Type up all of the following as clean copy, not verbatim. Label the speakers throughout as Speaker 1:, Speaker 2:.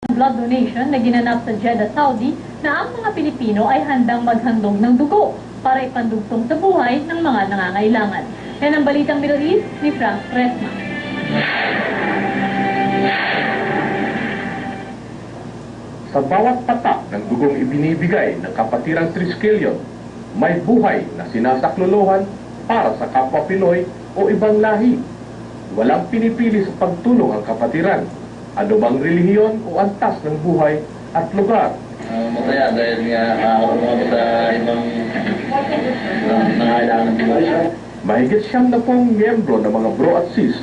Speaker 1: blood donation na ginanap sa Jeddah, Saudi na ang mga Pilipino ay handang maghandog ng dugo para ipandugtong sa buhay ng mga nangangailangan. Yan ang Balitang Middle East ni Frank Resma.
Speaker 2: Sa bawat patak ng dugong ibinibigay ng Kapatirang Triskelion, may buhay na sinasaklolohan para sa kapwa Pinoy o ibang lahi. Walang pinipili sa pagtulong ang kapatiran, anumang relihiyon o antas ng buhay at lugar.
Speaker 3: Masaya dahil nga nakakaroon sa ibang nangailangan ng Pinoy.
Speaker 2: Mahigit 70 miyembro ng mga bro at sis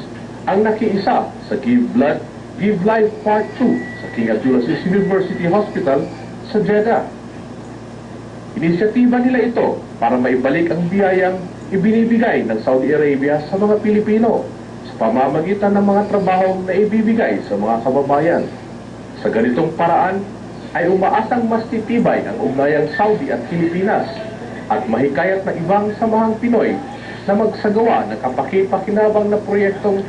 Speaker 2: ang nakiisa sa Give Blood, Give Life Part 2 sa King Abdulaziz University Hospital sa Jeddah. Inisyatiba nila ito para maibalik ang biyayang ibinibigay ng Saudi Arabia sa mga Pilipino sa pamamagitan ng mga trabahong na ibibigay sa mga kababayan. Sa ganitong paraan ay umaasang mas titibay ang ugnayang Saudi at Pilipinas at mahikayat na ibang samahang Pinoy na magsagawa ng kapaki-pakinabang na proyektong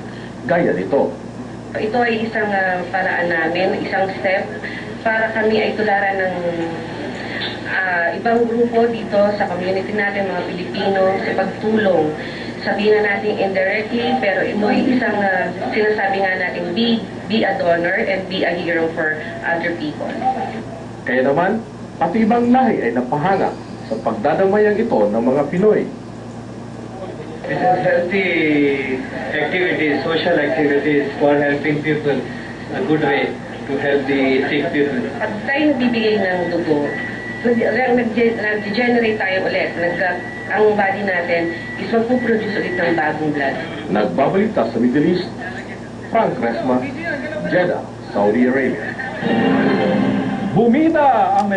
Speaker 2: gaya nito.
Speaker 4: Ito ay isang paraan namin, isang step para kami ay tularan ng ibang grupo dito sa community natin, mga Pilipino, sa pagtulong. Sabihin na natin indirectly, pero ito ay isang sinasabi nga natin, be a donor and be a hero for other people.
Speaker 2: Kaya naman, pati ibang lahi ay napahanga sa pagdadamayang ito ng mga Pinoy.
Speaker 5: This is healthy activities, social activities for helping people, a good way to help the sick people.
Speaker 4: Pag tayo nagbibigay ng dugo, nag-generate tayo ulit. Ang body natin is magpuproduce ulit ng bagong blood.
Speaker 2: Nagbabalita sa Middle East, Frank Resma, Jeddah, Saudi Arabia.
Speaker 6: Bumida ang